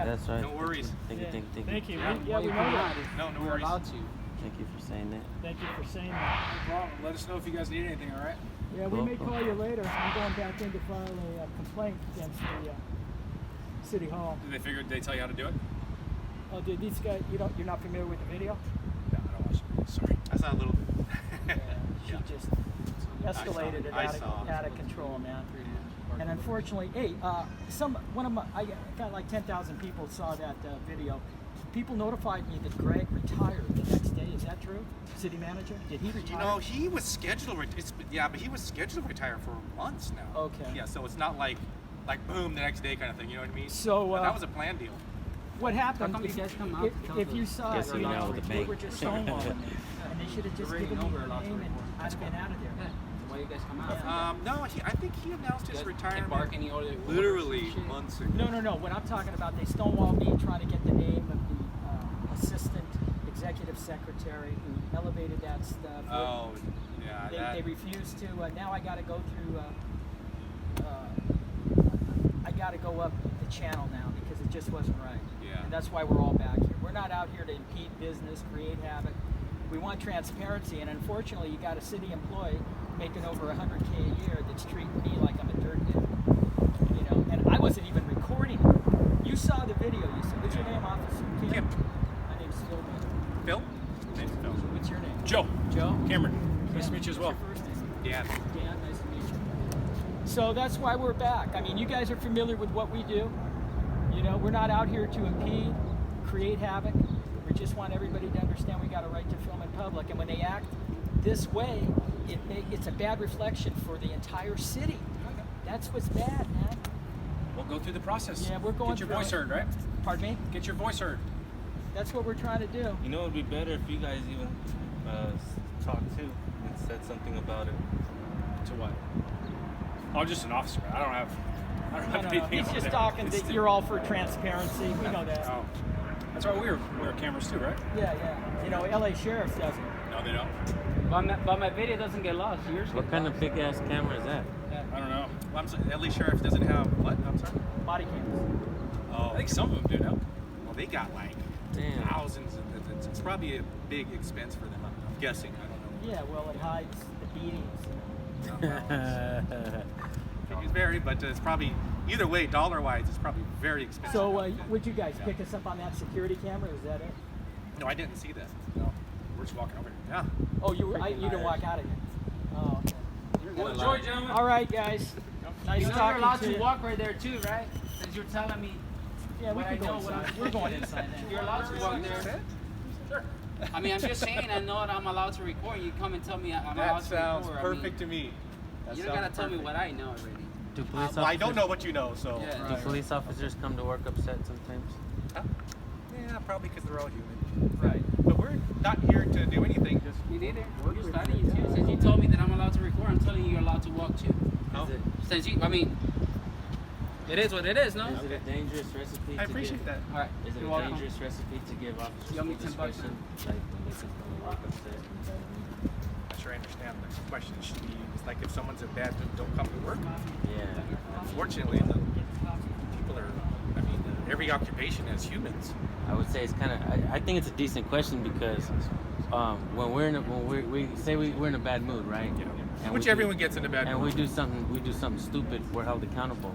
that's right. No worries. Thank you. Thank you. Yeah, Yeah, we know that. No We're worries. allowed to. Thank you for saying that. Thank you for saying that. No problem. Let us know if you guys need anything, all right? Yeah, we may Cool. call you later. I'm going back in to file a complaint against the city hall. Did they tell you how to do it? Oh, dude, these guys, you're not familiar with the video? No, I don't watch it. Sorry. I saw a little bit. She just escalated it out of control, man. And unfortunately, hey, I got like 10,000 people saw that video. People notified me that Greg retired the next day. Is that true? City manager? Did he retire? You know, he was scheduled. But he was scheduled to retire for months now. Okay. Yeah, so it's not like boom the next day kind of thing. You know what I mean? So But that was a planned deal. what happened? How come you guys come out to tell if you us? saw Guess it, we're you not know, with the they bank. were just stonewalling me, and they should have just You're given me already your allowed to name, and report. I'd have been out of there. Yeah. Why you guys come out? Yeah. No, I think he announced his retirement Embark any order. literally months ago. No. What I'm talking about, they stonewalled me trying to get the name of the assistant executive secretary who elevated that stuff. Oh, yeah. They refused to. Now I got to go through. I got to go up the channel now because it just wasn't right. Yeah. And that's why we're all back here. We're not out here to impede business, create havoc. We want transparency, and unfortunately, you got a city employee making over 100K a year that's treating me like I'm a dirt digger. You know, and I wasn't even recording it. You saw the video. You said, "What's your name, officer?" Kim. My name's Phil. Phil? Name's Phil. What's your name? Joe. Joe. Cameron. Nice to meet you as well. What's your first name? Dan. Dan, nice to meet you. So that's why we're back. I mean, you guys are familiar with what we do. You know, we're not out here to impede, create havoc. We just want everybody to understand we got a right to film in public. And when they act this way, it's a bad reflection for the entire city. That's what's bad, man. We'll go through the process. Yeah, we're going Get your through voice it. heard, right? Pardon me? Get your voice heard. That's what we're trying to do. You know, it'd be better if you guys even talked too and said something about it. To what? I'm just an officer. I don't have No. anything. He's on just it. talking It's that you're all for transparency. We know that. Oh. That's right. We wear cameras too, right? Yeah. You know, LA Sheriff doesn't. No, they don't. But my video doesn't get lost. Yours What get kind lost. of big ass camera is that? I don't know. Well, I'm sorry, LA Sheriff doesn't have what? I'm sorry. Body cams. Oh. I think some of them do now. Well, they got like Damn. thousands. It's probably a big expense for them. I'm guessing. I don't know. Yeah, well, it hides the beatings. It's vary, but it's probably either way, dollar-wise, it's probably very expensive. So, would you guys pick us up on that security camera? Is that it? No, I didn't see that. No, we're just walking over here. Yeah. Oh, you didn't walk out of here. Oh, okay. Well, enjoy, gentlemen. All right, guys. Nice You know you're talking allowed to to you. walk right there too, right? Since you're telling me. Yeah, we what can I go know, what inside. I'm- We're going inside now. You're allowed to walk there. Sure. I mean, I'm just saying. I know that I'm allowed to record. You come and tell me I'm allowed That to sounds record. perfect to me. You don't gotta tell me what I know already. Do police Well, I don't officers- know what you know, so. Yeah. Do police officers come to work upset sometimes? Huh? Yeah, probably because they're all human. Right. But we're not here to do anything. Just Me neither. You're studying you too. Since you told me that I'm allowed to record, I'm telling you you're allowed to walk too. Oh. Is it, Since you, I mean, it is what it is, no? is it a dangerous recipe I to appreciate give, that. All right. Is it You're a welcome. dangerous recipe to give officers You owe me full $10 bucks, discretion? Like when they come to work upset? I'm sure I understand the question. Should be it's like if someone's in bad mood, don't come to work. Yeah. Unfortunately, people are. I mean, every occupation has humans. I would say it's kind of. I think it's a decent question because when we say we're in a bad mood, right? Yeah. And Which we do- everyone gets in a bad And mood. we do something stupid, we're held accountable.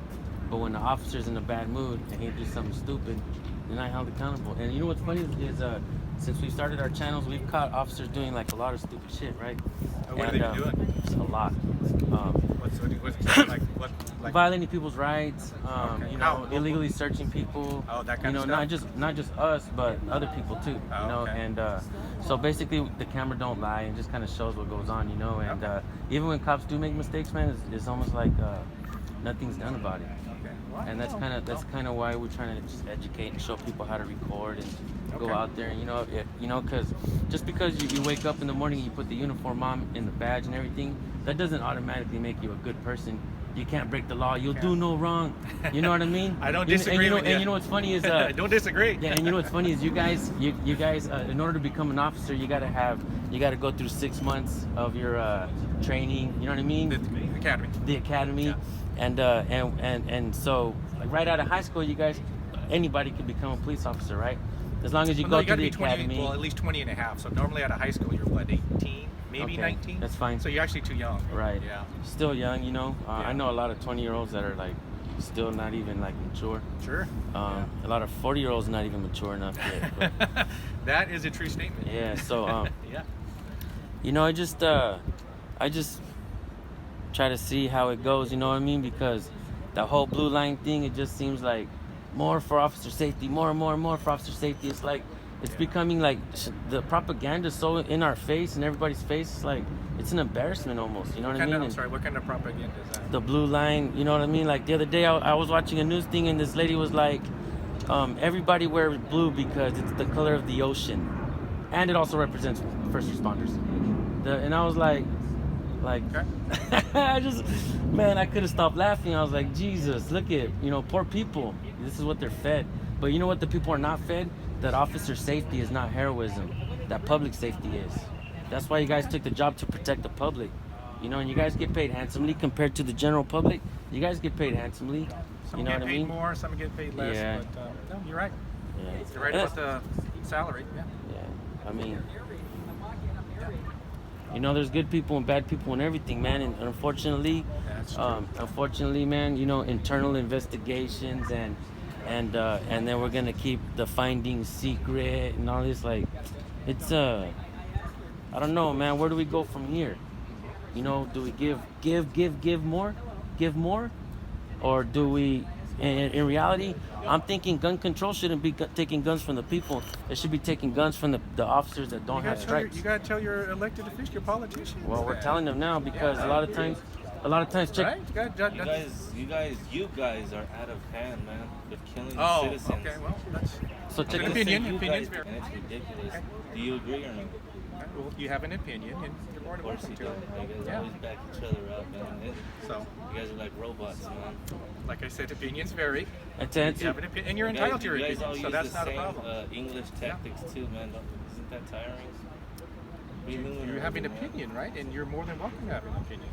But when the officer's in a bad mood and he does something stupid, they're not held accountable. And you know what's funny is since we started our channels, we've caught officers doing like a lot of stupid shit, right? What have they been doing? Just a lot. Like Violating people's rights, Okay. you know, How? illegally searching people. Oh, that kind you of know, stuff? not just us, but other people too. Oh, you know, okay. and so basically the camera don't lie and just kind of shows what goes on, you know. And Okay. even when cops do make mistakes, man, it's almost like nothing's done about it. Okay. And that's kind of why we're trying to just educate and show people how to record and go Okay. out there and because just because you wake up in the morning and you put the uniform on and the badge and everything, that doesn't automatically make you a good person. You can't break the law. You'll do no wrong. You know what I mean? I don't You know- disagree with you. And you know what's funny is I don't disagree. yeah, and you know what's funny is you guys in order to become an officer, you gotta go through 6 months of your training. You know what I mean? The academy. The academy, Yeah. and so like right out of high school, you guys anybody could become a police officer, right? As long as you Well, go no, you to got to the be 20, academy. well, at least 20 and a half. So normally out of high school, you're what, 18, maybe Okay, 19? that's fine. So you're actually too young. Right. Yeah. Still young, you know. Yeah. I know a lot of 20-year-olds that are like still not even like mature. Sure. A lot of 40-year-olds not even mature enough yet. But, That is a true statement. yeah. So Yeah. you know, I just try to see how it goes. You know what I mean? Because the whole blue line thing, it just seems like more for officer safety, more and more and more for officer safety. It's like it's becoming like the propaganda is so in our face and everybody's face. It's like it's an embarrassment almost. You know what I mean? I'm And sorry, what kind of propaganda is that? the blue line, you know what I mean? Like the other day, I was watching a news thing and this lady was like, everybody wears blue because it's the color of the ocean, and it also represents first responders. And I was like, Okay. I just, man, I could have stopped laughing. I was like, Jesus, look at, poor people. This is what they're fed. But you know what the people are not fed? That officer safety is not heroism. That public safety is. That's why you guys took the job to protect the public. And you guys get paid handsomely compared to the general public. You guys get paid handsomely. Some You know get what I paid mean? more, some get paid less. Yeah. But no, you're right. Yeah. You're right And about the salary. Yeah. Yeah, I mean, there's good people and bad people and everything, man. And unfortunately, That's true. man, internal investigations and then we're gonna keep the findings secret and all this. Like, it's I don't know, man. Where do we go from here? Do we give more, or do we? In reality, I'm thinking gun control shouldn't be taking guns from the people. It should be taking guns from the officers that don't have stripes. You gotta tell your elected officials, your politicians. Well, we're that. telling them now because Yeah. a lot of times, check. Right? You guys are out of hand, man. With killing Oh, citizens. okay. Well, that's So check An this. opinion. You Opinions guys, vary. and it's ridiculous. Do you agree or no? well, you have an opinion, and you're more Of than course welcome you to. do. You guys Yeah. always back each other up, man. So, You guys are like robots, man. like I said, opinions vary. And to You answer, have an opinion, and you're You entitled guys, to your you guys all opinion, so use that's the not a same, problem. English tactics too, man. Isn't that tiring? You have an opinion, right? And you're more than welcome to have an opinion.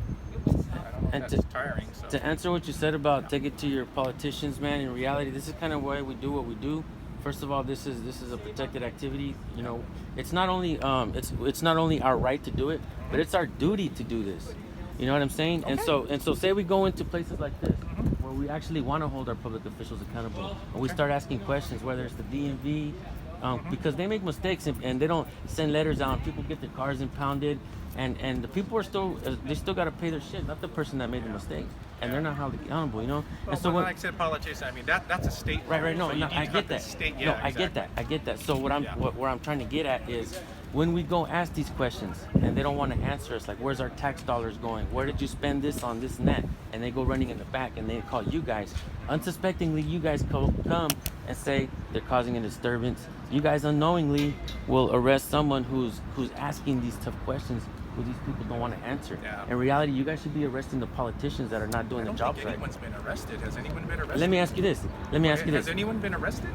I don't know And if that's tiring. So. to answer what you said about take it to your politicians, man. In reality, this is kind of why we do what we do. First of all, this is a protected activity. It's not only it's not only our right to do it, but it's our duty to do this. You know what I'm saying? Okay. And so say we go into places like this where we actually want to hold our public officials accountable, and we start asking questions, whether it's the DMV, because they make mistakes and they don't send letters out. People get their cars impounded, and the people are still they still got to pay their shit, not the person that made the mistake, and they're not held accountable. Well, And so but when, like I said, politicians. I mean, that's a state. Right. No, so you no, need I to get have the that. State, No, yeah, I get exactly. that. I get that. So what Yeah. where I'm trying to get at is when we go ask these questions and they don't want to answer us, like, where's our tax dollars going? Where did you spend this on this and that? And they go running in the back and they call you guys. Unsuspectingly, you guys come and say they're causing a disturbance. You guys unknowingly will arrest someone who's asking these tough questions who these people don't want to answer. Yeah. In reality, you guys should be arresting the politicians that are not doing I the don't job think right. anyone's been arrested. Has anyone been arrested? Let me ask you this. Has anyone been arrested?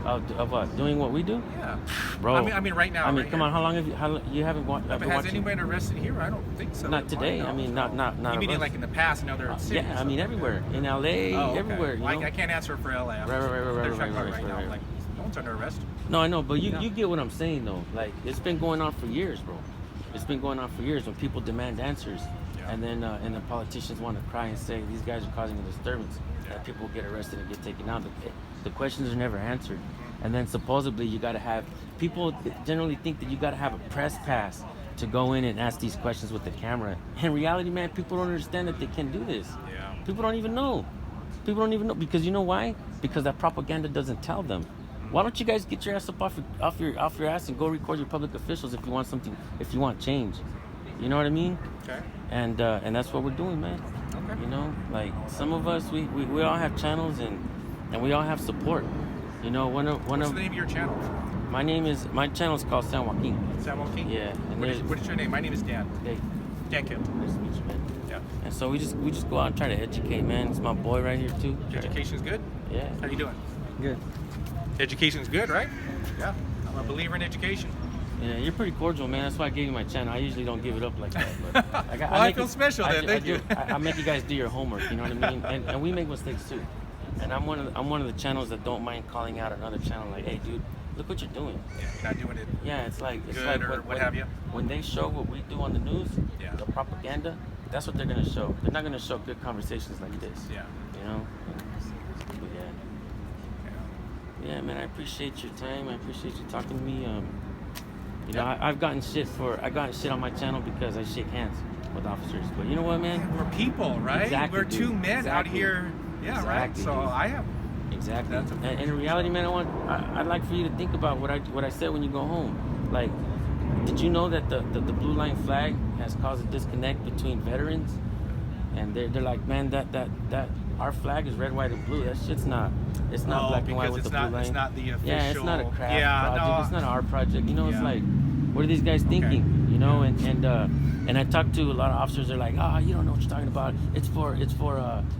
Of what? Doing what we do? Yeah. Bro. I mean, right now. I mean, right come here. on. How long have you haven't But been has watching? anyone been arrested here? I don't think so. Not today. I mean, not. You mean of us. like in the past? Now they're in cities. Yeah, I mean everywhere in LA, Oh, okay. everywhere. You know? I can't answer for LA. Right. They're talking Right. about now. Like, no one's under arrest. No, I know, but Yeah. you get what I'm saying though. Like, it's been going on for years, bro. It's been going on for years when people demand answers, Yeah. and then the politicians want to cry and say these guys are causing a disturbance. That people get arrested and get taken out. The questions are never answered, and then supposedly you got to have people generally think that you got to have a press pass to go in and ask these questions with the camera. In reality, man, people don't understand that they can do this. Yeah. People don't even know. People don't even know because you know why? Because that propaganda doesn't tell them. Why don't you guys get your ass up off your ass and go record your public officials if you want something, if you want change? You know what I mean? Okay. And that's what we're doing, man. Okay. You know, like some of us, we all have channels and we all have support. You know, one What's of the name of your channel? my channel is called San Joaquin. San Joaquin? Yeah, and What there's is your name? My name is Dan. hey, Dan Kim. nice to meet you, man. Yeah. And so we just go out and try to educate, man. It's my boy right here too. Education's good? Yeah. How you doing? Good. Education's good, right? Yeah. I'm a believer in education. Yeah, you're pretty cordial, man. That's why I gave you my channel. I usually don't give it up like that. But Well, I make feel it- special then. Thank you. I make you guys do your homework. You know what I mean? And we make mistakes too. And I'm one of the channels that don't mind calling out another channel, like, hey, dude, look what you're doing. Yeah, you're not doing it. Yeah, it's like Good or what have you. When they show what we do on the news, Yeah. the propaganda, that's what they're gonna show. They're not gonna show good conversations like this. Yeah. You know. But yeah, man, I appreciate your time. I appreciate you talking to me. You know, I've gotten shit on my channel because I shake hands with officers. But you know what, man? We're people, right? Exactly, We're dude. two men out Exactly. here. Yeah, right. Exactly, So dude. I have. Exactly. That's a- And in reality, man, I'd like for you to think about what I said when you go home. Like, did you know that the blue line flag has caused a disconnect between veterans? And they're like, man, that our flag is red, white, and blue. That shit's not. It's not black and white with the blue line. It's not the official. Yeah, it's not a craft Yeah, project. no. It's not our project. You know, it's Yeah. like, what are these guys thinking? You know, and I talked to a lot of officers. They're like, you don't know what you're talking about. It's for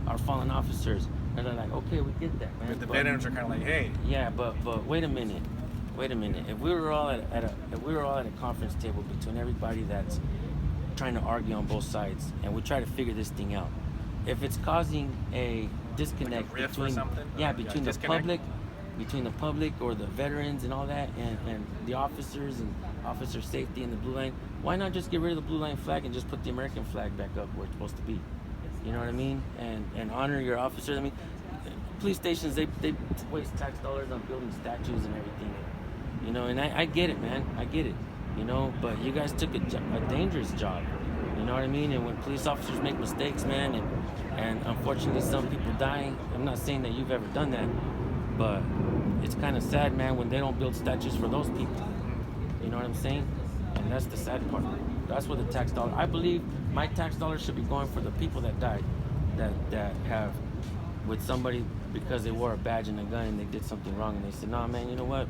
our fallen officers. And they're like, okay, we get that, man. But the But- veterans are kind of like, hey. yeah, but wait a minute. If we were all at a conference table between everybody that's trying to argue on both sides, and we try to figure this thing out, if it's causing a disconnect rift or between something? yeah Or, between the disconnect? public or the veterans and all that, and the officers and officer safety and the blue line, why not just get rid of the blue line flag and just put the American flag back up where it's supposed to be? You know what I mean? And honor your officers. I mean, police stations, they waste tax dollars on building statues and everything. You know, and I get it, man. I get it. You know, but you guys took a dangerous job. You know what I mean? And when police officers make mistakes, man, and unfortunately some people die, I'm not saying that you've ever done that, but it's kind of sad, man, when they don't build statues for those people. You know what I'm saying? And that's the sad part. That's where the tax dollar, I believe my tax dollars should be going for the people that died, that have with somebody because they wore a badge and a gun and they did something wrong and they said, nah, man, you know what?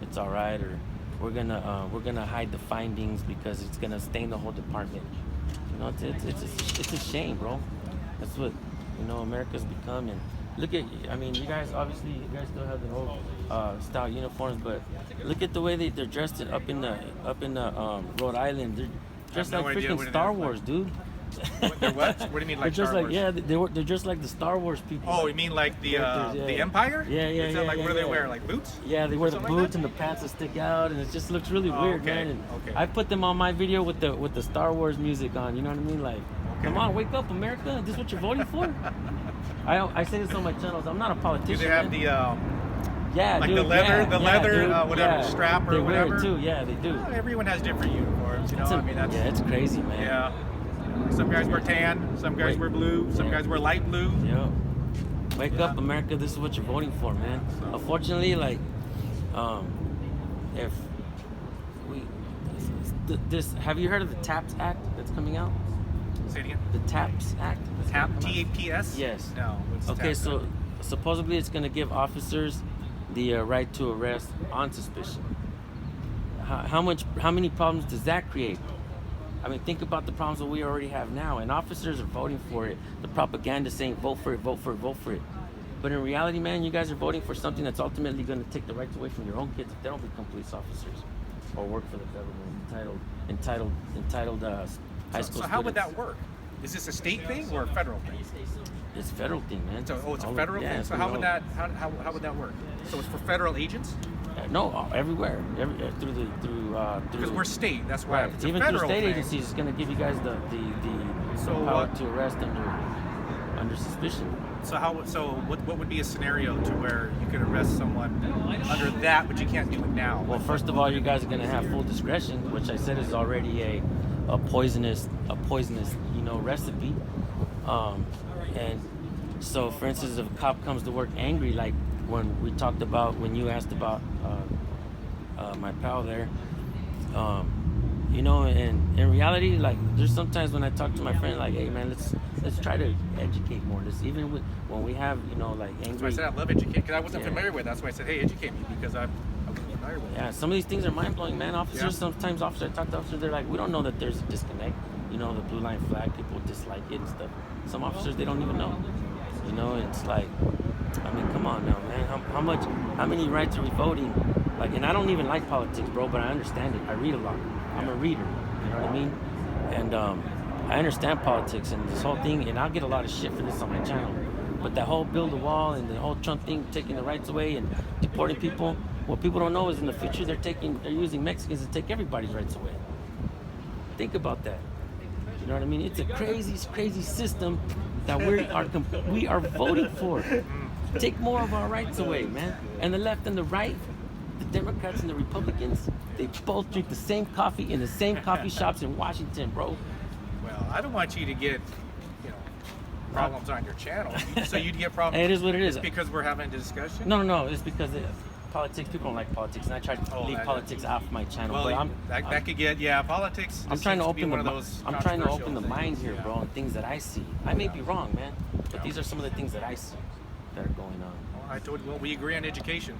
It's all right, or we're gonna hide the findings because it's gonna stain the whole department. You know, it's a shame, bro. That's what, you know, America's become. And look at, I mean, you guys still have the old style uniforms, but look at the way they're dressed up in the Rhode Island. They're dressed no like idea freaking what it Star is, Wars, dude. They're what? What do you mean, like They're just Star like Wars? they're just like the Star Wars people. Oh, you mean like the Characters, the yeah. Empire? Yeah, Is that like what do they yeah. wear? Like boots? Yeah, they wear the Something like boots that? and the pants that stick out, and it just looks really Oh, weird, okay, man. And okay. I put them on my video with the Star Wars music on. You know what I mean? Like, Okay. come on, wake up, America! This is what you're voting for? I say this on my channels. I'm not a Do politician. they have man. the yeah, like dude, the leather, dude, whatever yeah. strap or they wear whatever? it too. Yeah, they do. everyone has different uniforms, you know. I mean, that's it's crazy, man. yeah. Some guys wear tan, some guys wear blue, some Yeah. guys wear light blue. Yeah. Wake Yeah. up, America! This is what you're voting for, man. So- Unfortunately, like, if we this, have you heard of the TAPS Act that's coming out? Say it again. The TAPS Act. that's TAP, gonna come out? T-A-P-S? Yes. No. What's Okay, TAP? so supposedly it's going to give officers the right to arrest on suspicion. How many problems does that create? I mean, think about the problems that we already have now, and officers are voting for it. The propaganda saying vote for it, vote for it, vote for it. But in reality, man, you guys are voting for something that's ultimately going to take the rights away from your own kids if they don't become police officers or work for the government, entitled high school So how would students. that work? Is this a state thing or a federal thing? It's a federal thing, man. So, it's a All of- federal yeah, thing. it's So how all- would that work? So it's for federal agents? No, everywhere. Through Because we're state. That's why right. it's a Even through federal state thing. agencies, it's going to give you guys the So power what- to arrest under suspicion. So what would be a scenario to where you could arrest someone under that, but you can't do it now? Well, first of all, you guys are going to have full discretion, which I said is already a poisonous recipe. And so, for instance, if a cop comes to work angry, like when you asked about my pal there, and in reality, like, there's sometimes when I talk to my friend, like, hey man, let's try to educate more. Even when we have, like, angry. That's why I said I love educate, because I wasn't Yeah. familiar with it. That's why I said, hey, educate me, because I wasn't familiar with it. Yeah, some of these things are mind blowing, man. Officers, Yeah. sometimes officers, I talk to officers, they're like, we don't know that there's a disconnect. The blue line flag, people dislike it and stuff. Some officers, they don't even know. It's like, I mean, come on now, man. How many rights are we voting? Like, and I don't even like politics, bro, but I understand it. I read a lot. I'm a reader. You know what I mean? And I understand politics and this whole thing, and I'll get a lot of shit for this on my channel. But that whole build a wall and the whole Trump thing, taking the rights away and deporting people, what people don't know is in the future they're using Mexicans to take everybody's rights away. Think about that. You know what I mean? It's a crazy system that we are voting for. Take more of our rights away, man. And the left and the right, the Democrats and the Republicans, they both drink the same coffee in the same coffee shops in Washington, bro. Well, I don't want you to get, problems on your channel. So you'd get problems. It is what it is. It's because we're having a discussion. No. It's because politics. People don't like politics, and I try to leave politics off my channel. Well, but that could get politics. I'm trying to seems be open one the of those I'm trying to open controversial the mind things. here, Yeah. bro, on things that I see. I may be wrong, man, but these are some of the things that I see that are going on. Well, I told you. Well, we agree on education.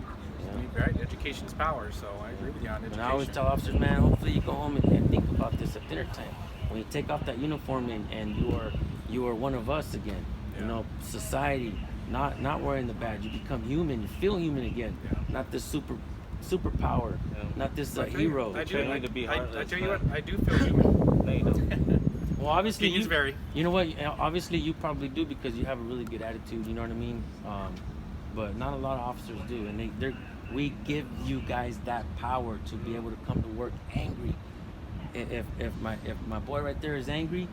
Yeah. Right? Education is power. So I agree with you on education. And I always tell officers, man, hopefully you go home and think about this at dinner time. When you take off that uniform and you are one of us again. You know, society, not wearing the badge. You become human. You feel human again. Yeah. Not this superpower. Yeah. Not this I tell you- hero. I do. Training to be I heartless, tell you what. man. I do feel human. No, you don't. Well, obviously Opinions vary. You know what? Obviously, you probably do because you have a really good attitude. You know what I mean? But not a lot of officers do, and we give you guys that power to be able to come to work angry. If my boy right there is angry,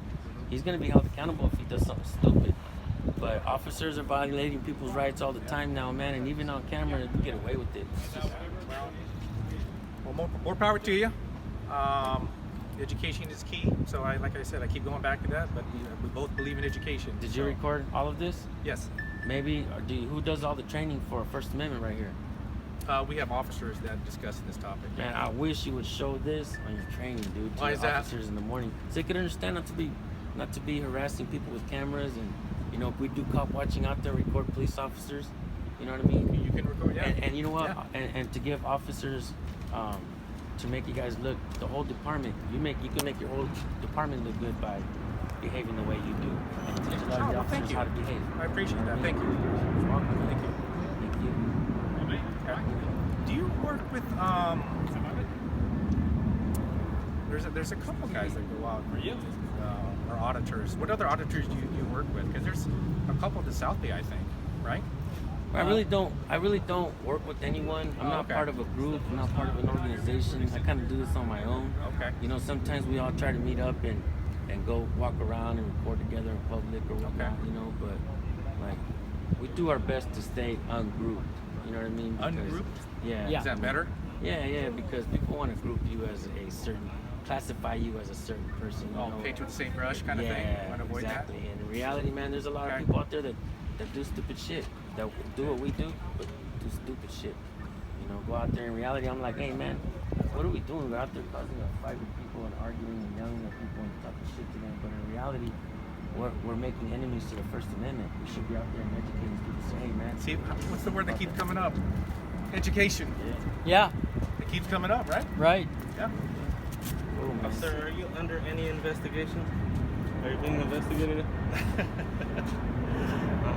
he's gonna be held accountable if he does something stupid. But officers are violating people's rights all the time now, man, and even on camera, they get away with it. Well, more power to you. Education is key. So like I said, I keep going back to that. But we both believe in education. Did you so- record all of this? Yes. Maybe, or who does all the training for First Amendment right here? We have officers that discuss this topic. Man, I wish you would show this on your training, dude. To Why your is that? officers in the morning, so they could understand not to be harassing people with cameras, and if we do cop watching out there, record police officers. You know what I mean? You can record, yeah. And you know what? Yeah. And to give officers, to make you guys look, the whole department. You can make your whole department look good by behaving the way you do, and teach a lot of the Oh, well, officers thank you. how to behave. I appreciate that. Thank you. You're welcome. Thank you. Thank you. Do you work with There's a couple guys that go out. Are auditors. What other auditors do you work with? Because there's a couple to South Bay, I think, right? I really don't work with anyone. I'm not okay. part of a group. I'm not part of an organization. I kind of do this on my own. Okay. Sometimes we all try to meet up and go walk around and record together in public or whatnot. Okay. But like we do our best to stay ungrouped. You know what I mean? Because- Ungrouped? Yeah. Is that better? Yeah. Because people want to group you as classify you as a certain person. You Oh, know? paint with the same brush kind of thing. Yeah, Want to avoid exactly. And in reality, man, there's a lot Okay. of people out there that do stupid shit. That do what we do, but do stupid shit. Go out there. In reality, I'm like, hey, man, what are we doing? We're out there causing a fight with people and arguing and yelling at people and talking shit to them. But in reality, we're making enemies to the First Amendment. We should be out there and educating people. Say, hey, man. See, what's the word that keeps coming up? Education. Yeah, It keeps coming up, right? right. Yeah. Oh, man. Officer, are you under any investigation? Are you being investigated?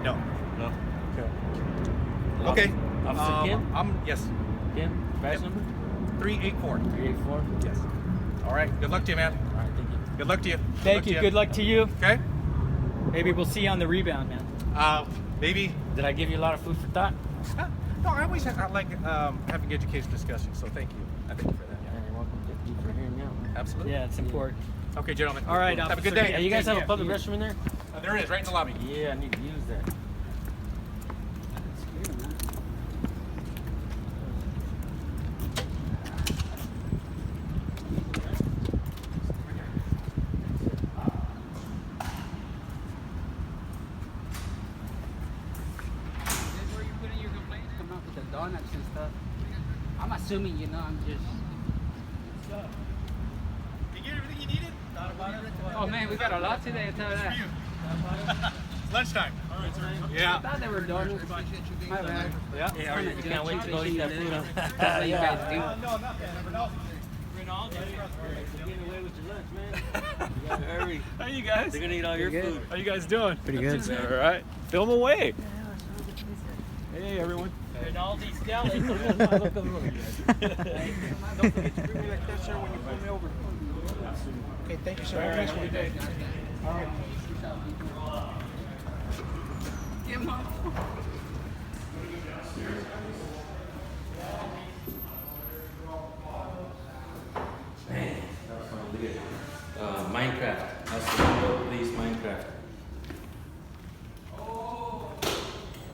No. No. Okay. Officer Kim? Yes. Kim? Badge Yep. number? 384. 384? Yes. All right. Good luck to you, man. All right, thank you. Good luck to you. Thank you. Good luck to you. Okay. Maybe we'll see you on the rebound, man. Maybe. Did I give you a lot of food for thought? No, I always like having education discussions. So thank you. I thank you for that. Yeah, you're welcome. Thank you for hearing me out, man. Absolutely. Yeah, it's important. Okay, gentlemen. All right, Have a good Officer day. Hey, you guys have a Take public care. restroom in there? There it is, right in the lobby. Yeah, I need to use that. Is this where you put in your complaints? Come up with the donuts and stuff. I'm assuming, I'm just. You get everything you needed? Thought about it? Oh man, we got a lot today. I tell you that. It's lunchtime. I Yeah. thought they were donuts. My bad. Yeah. Yeah, you can't wait to go eat that food, huh? That's what you guys do. No, nothing. Never know. You're getting away with your lunch, man. You gotta hurry. How you guys? They're gonna eat all your food. How you guys doing? Pretty good. All right. Film away. Hey everyone. Rinaldi's Deli. Don't forget to bring me that cash when you pull me over. Okay, thank you, sir. Have a nice one. quemó. Man, that was fun. Look at Minecraft. That's the real police Minecraft.